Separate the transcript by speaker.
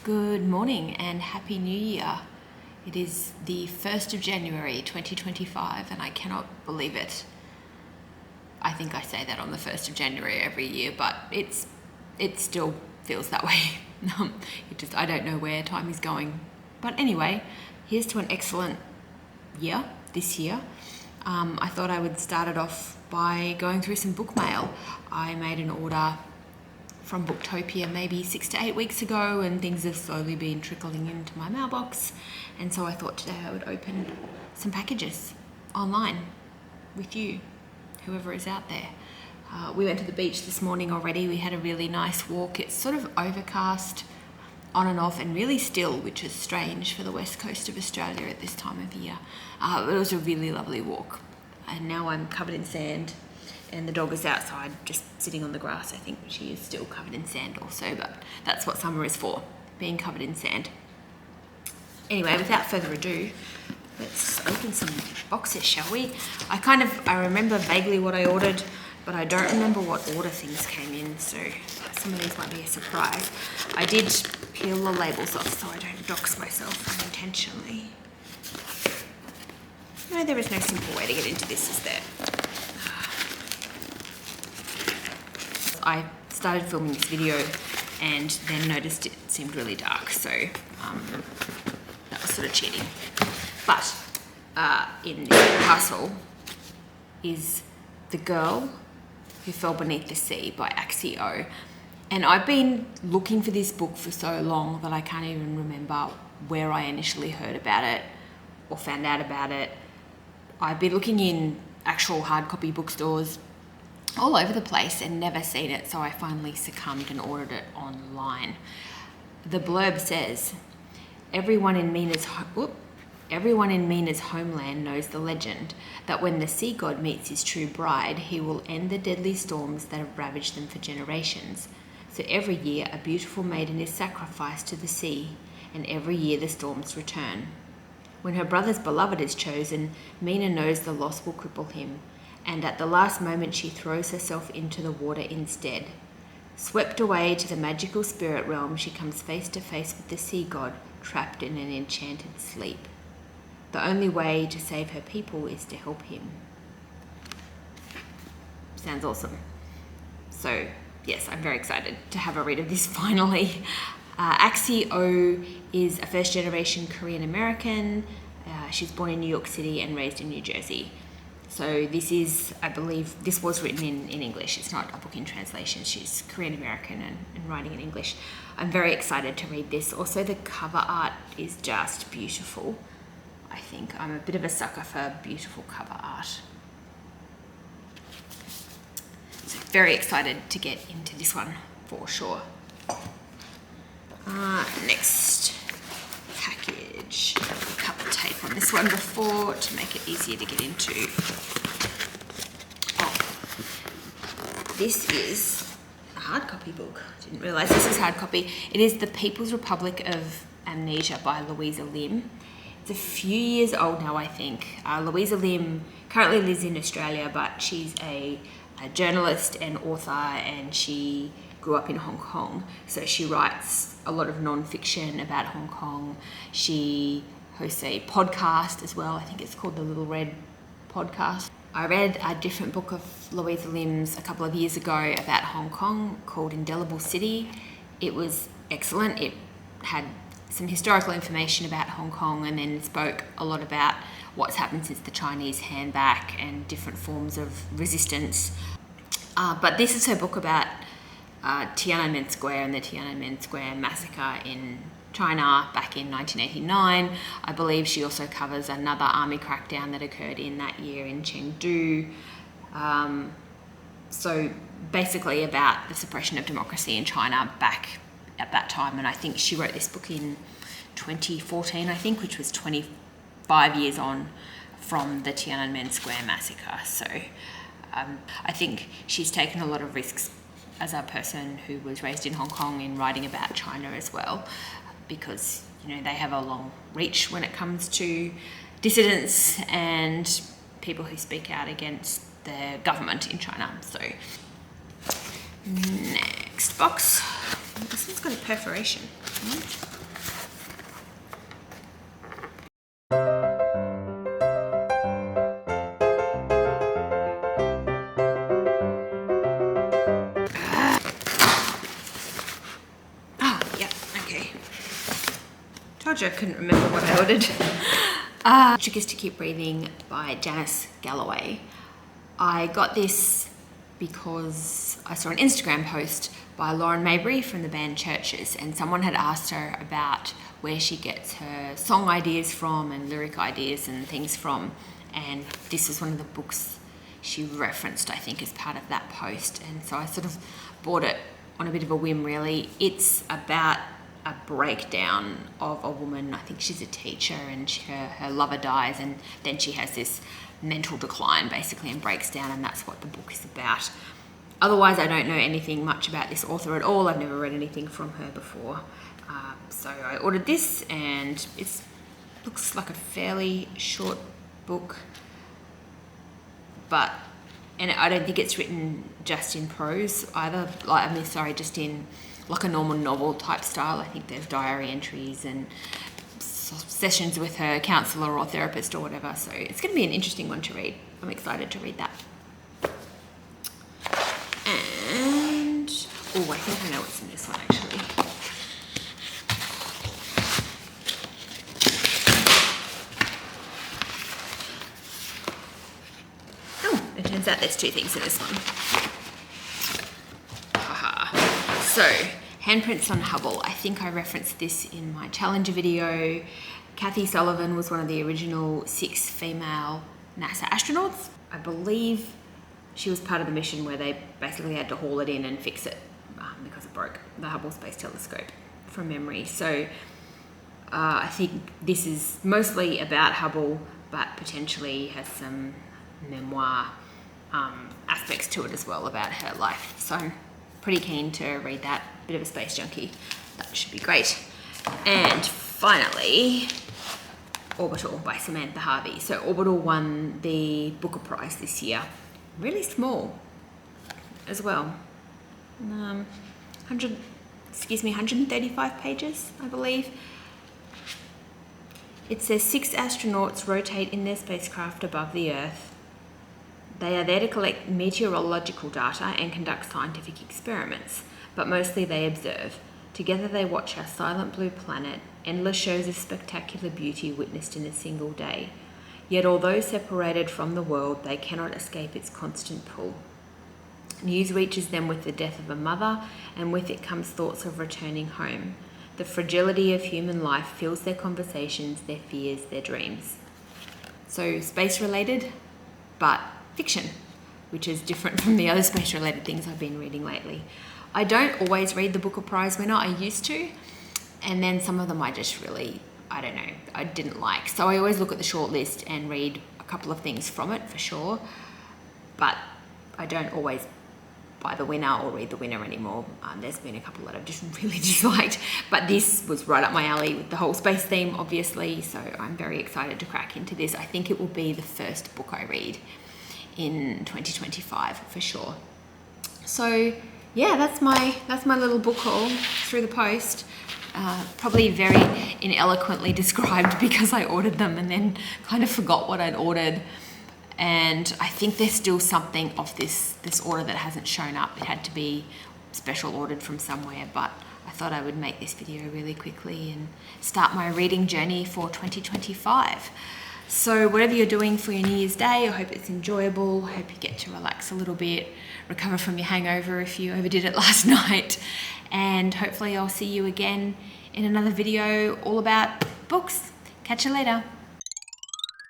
Speaker 1: Good morning and Happy New Year. It is the 1st of January 2025 and I cannot believe it. I think I say that on the 1st of January every year, but it still feels that way. I don't know where time is going. But anyway, here's to an excellent year this year. I thought I would start it off by going through some book mail. I made an order from Booktopia maybe 6 to 8 weeks ago, and things have slowly been trickling into my mailbox, and so I thought today I would open some packages online with you, whoever is out there. We went to the beach this morning already. We had a really nice walk. It's sort of overcast on and off and really still, which is strange for the west coast of Australia at this time of year. It was a really lovely walk, and now I'm covered in sand. And the dog is outside just sitting on the grass. I think she is still covered in sand also, but that's what summer is for, being covered in sand. Anyway, without further ado, let's open some boxes, shall we? I remember vaguely what I ordered, but I don't remember what order things came in, so some of these might be a surprise. I did peel the labels off so I don't dox myself unintentionally. No, there is no simple way to get into this, is there? I started filming this video and then noticed it seemed really dark, so that was sort of cheating. But in this parcel is The Girl Who Fell Beneath the Sea by Axie Oh. And I've been looking for this book for so long that I can't even remember where I initially heard about it or found out about it. I've been looking in actual hard copy bookstores all over the place and never seen it, so I finally succumbed and ordered it online. The blurb says, everyone in Mina's homeland knows the legend that when the sea god meets his true bride, he will end the deadly storms that have ravaged them for generations. So every year a beautiful maiden is sacrificed to the sea, and every year the storms return. When her brother's beloved is chosen, Mina knows the loss will cripple him, and at the last moment she throws herself into the water instead. Swept away to the magical spirit realm, she comes face to face with the sea god, trapped in an enchanted sleep. The only way to save her people is to help him. Sounds awesome. So yes, I'm very excited to have a read of this finally. Axie Oh is a first-generation Korean American. She's born in New York City and raised in New Jersey. So this is, I believe, this was written in English. It's not a book in translation. She's Korean American and writing in English. I'm very excited to read this. Also, the cover art is just beautiful. I think I'm a bit of a sucker for beautiful cover art. So very excited to get into this one for sure. Next package. Cut the tape on this one before to make it easier to get into. This is a hard copy book. Didn't realise this was hard copy. It is The People's Republic of Amnesia by Louisa Lim. It's a few years old now, I think. Louisa Lim currently lives in Australia, but she's a journalist and author, and she grew up in Hong Kong. So she writes a lot of non-fiction about Hong Kong. She hosts a podcast as well. I think it's called the Little Red Podcast. I read a different book of Louisa Lim's a couple of years ago about Hong Kong called Indelible City. It was excellent. It had some historical information about Hong Kong and then spoke a lot about what's happened since the Chinese hand back and different forms of resistance. But this is her book about Tiananmen Square and the Tiananmen Square massacre in China back in 1989. I believe she also covers another army crackdown that occurred in that year in Chengdu. So basically about the suppression of democracy in China back at that time. And I think she wrote this book in 2014, I think, which was 25 years on from the Tiananmen Square massacre. So I think she's taken a lot of risks as a person who was raised in Hong Kong in writing about China as well, because they have a long reach when it comes to dissidents and people who speak out against the government in China. So next box. This one's got a perforation. Okay. Told you I couldn't remember what I ordered. Trick is to Keep Breathing by Janice Galloway. I got this because I saw an Instagram post by Lauren Mabry from the band Churches, and someone had asked her about where she gets her song ideas from and lyric ideas and things from, and this is one of the books she referenced, I think, as part of that post, and so I sort of bought it on a bit of a whim, really. It's about a breakdown of a woman. I think she's a teacher, and her lover dies, and then she has this mental decline basically and breaks down, and that's what the book is about. Otherwise, I don't know anything much about this author at all. I've never read anything from her before. So I ordered this, and it looks like a fairly short book, and I don't think it's written just in prose either. Just in like a normal novel type style. I think there's diary entries and sessions with her counsellor or therapist or whatever. So it's going to be an interesting one to read. I'm excited to read that. And, I think I know what's in this one actually. It turns out there's two things in this one. So, Handprints on Hubble. I think I referenced this in my Challenger video. Sullivan was one of the original 6 female NASA astronauts. I believe she was part of the mission where they basically had to haul it in and fix it because it broke, the Hubble Space Telescope, from memory. So I think this is mostly about Hubble, but potentially has some memoir aspects to it as well about her life. So I'm pretty keen to read that. Bit of a space junkie. That should be great. And finally, Orbital by Samanta Harvey. So Orbital won the Booker Prize this year. Really small as well. 135 pages, I believe. It says 6 astronauts rotate in their spacecraft above the Earth. They are there to collect meteorological data and conduct scientific experiments, but mostly they observe. Together they watch our silent blue planet, endless shows of spectacular beauty witnessed in a single day. Yet although separated from the world, they cannot escape its constant pull. News reaches them with the death of a mother, and with it comes thoughts of returning home. The fragility of human life fills their conversations, their fears, their dreams. So space-related, but fiction, which is different from the other space-related things I've been reading lately. I don't always read the Booker Prize winner. I used to, and then some of them I just really, I didn't like. So I always look at the short list and read a couple of things from it for sure, but I don't always buy the winner or read the winner anymore. There's been a couple that I've just really disliked, but this was right up my alley with the whole space theme, obviously, so I'm very excited to crack into this. I think it will be the first book I read in 2025 for sure. So yeah, that's my little book haul through the post. Probably very ineloquently described because I ordered them and then kind of forgot what I'd ordered. And I think there's still something of this order that hasn't shown up. It had to be special ordered from somewhere, but I thought I would make this video really quickly and start my reading journey for 2025. So whatever you're doing for your New Year's Day, I hope it's enjoyable. I hope you get to relax a little bit, recover from your hangover if you overdid it last night, and hopefully I'll see you again in another video all about books. Catch you later.